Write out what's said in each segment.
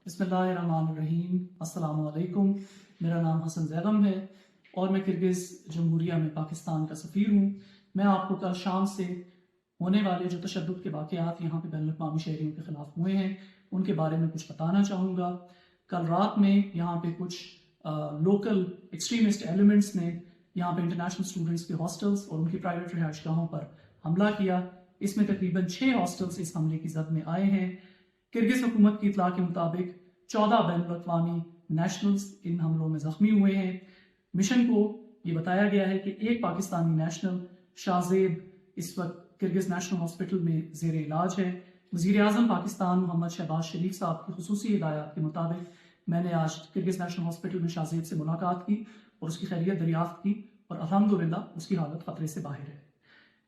بسم اللہ الرحمن الرحیم۔ السلام علیکم۔ میرا نام حسن زیغم ہے اور میں کرگز جمہوریہ میں پاکستان کا سفیر ہوں۔ میں آپ کو کل شام سے ہونے والے جو تشدد کے واقعات یہاں پہ بین الاقوامی شہریوں کے خلاف ہوئے ہیں ان کے بارے میں کچھ بتانا چاہوں گا۔ کل رات میں یہاں پہ کچھ لوکل ایکسٹریمسٹ ایلیمنٹس نے یہاں پہ انٹرنیشنل اسٹوڈنٹس کے ہاسٹلس اور ان کی پرائیویٹ رہائش گاہوں پر حملہ کیا۔ اس میں تقریباً 6 ہاسٹلس اس حملے کی زد میں آئے ہیں۔ کرگز حکومت کی اطلاع کے مطابق 14 بین الاقوامی نیشنلز ان حملوں میں زخمی ہوئے ہیں۔ مشن کو یہ بتایا گیا ہے کہ ایک پاکستانی نیشنل شاہ زیب اس وقت کرگز نیشنل ہاسپٹل میں زیر علاج ہے۔ وزیر اعظم پاکستان محمد شہباز شریف صاحب کی خصوصی ہدایات کے مطابق میں نے آج کرگز نیشنل ہاسپٹل میں شاہ زیب سے ملاقات کی اور اس کی خیریت دریافت کی اور الحمدللہ اس کی حالت خطرے سے باہر ہے۔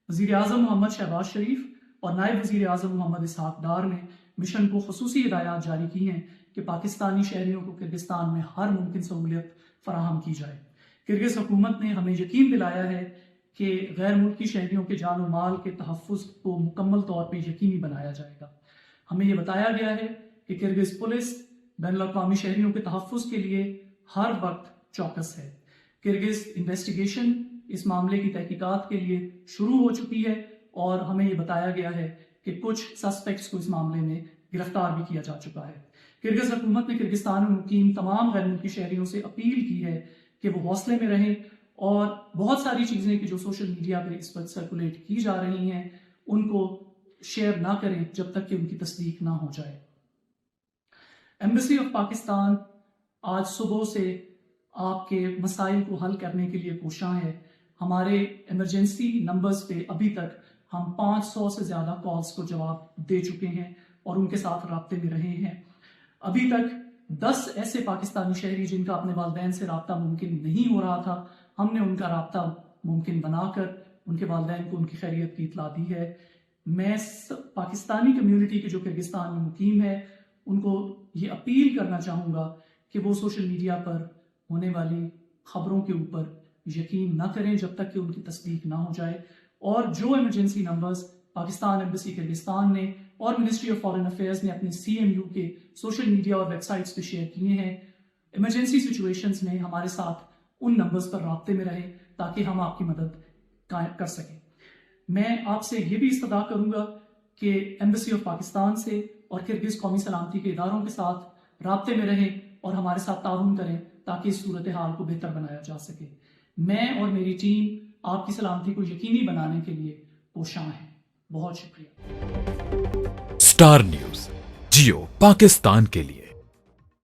وزیر اعظم محمد شہباز شریف اور نائب وزیر اعظم محمد اسحاق ڈار نے مشن کو خصوصی ہدایات جاری کی ہیں کہ پاکستانی شہریوں کو کرگستان میں ہر ممکن سہولت فراہم کی جائے۔ کرگز حکومت نے ہمیں یقین دلایا ہے کہ غیر ملکی شہریوں کے جان و مال کے تحفظ کو مکمل طور پہ یقینی بنایا جائے گا۔ ہمیں یہ بتایا گیا ہے کہ کرگز پولیس بین الاقوامی شہریوں کے تحفظ کے لیے ہر وقت چوکس ہے۔ کرگز انویسٹیگیشن اس معاملے کی تحقیقات کے لیے شروع ہو چکی ہے اور ہمیں یہ بتایا گیا ہے کہ کچھ سسپیکٹس کو اس معاملے میں گرفتار بھی کیا جا چکا ہے۔ کرگز حکومت نے کرگستان میں مقیم تمام غیر ملکی شہریوں سے اپیل کی ہے کہ وہ حوصلے میں رہیں اور بہت ساری چیزیں کہ جو سوشل میڈیا پہ اس وقت سرکولیٹ کی جا رہی ہیں ان کو شیئر نہ کریں جب تک کہ ان کی تصدیق نہ ہو جائے۔ ایمبیسی آف پاکستان آج صبح سے آپ کے مسائل کو حل کرنے کے لیے کوشاں ہے۔ ہمارے ایمرجنسی نمبرز پہ ابھی تک ہم 500 سے زیادہ کالز کو جواب دے چکے ہیں اور ان کے ساتھ رابطے میں رہے ہیں۔ ابھی تک 10 ایسے پاکستانی شہری جن کا اپنے والدین سے رابطہ ممکن نہیں ہو رہا تھا، ہم نے ان کا رابطہ ممکن بنا کر ان کے والدین کو ان کی خیریت کی اطلاع دی ہے۔ میں پاکستانی کمیونٹی کے جو کرگستان میں مقیم ہے ان کو یہ اپیل کرنا چاہوں گا کہ وہ سوشل میڈیا پر ہونے والی خبروں کے اوپر یقین نہ کریں جب تک کہ ان کی تصدیق نہ ہو جائے، اور جو emergency numbers Pakistan embassy Kyrgyzstan نے اور منسٹری آف فارن افیئرز نے اپنے CMU کے سوشل میڈیا اور ویب سائٹس پہ شیئر کیے ہیں، ایمرجنسی سچویشنز میں ہمارے ساتھ ان نمبرز پر رابطے میں رہیں تاکہ ہم آپ کی مدد کر سکیں۔ میں آپ سے یہ بھی استدعا کروں گا کہ ایمبیسی آف پاکستان سے اور کرگز قومی سلامتی کے اداروں کے ساتھ رابطے میں رہیں اور ہمارے ساتھ تعاون کریں تاکہ اس صورتحال کو بہتر بنایا جا سکے۔ میں اور میری ٹیم آپ کی سلامتی کو یقینی بنانے کے لیے کوشاں ہیں۔ بہت شکریہ۔ اسٹار نیوز جیو پاکستان کے لیے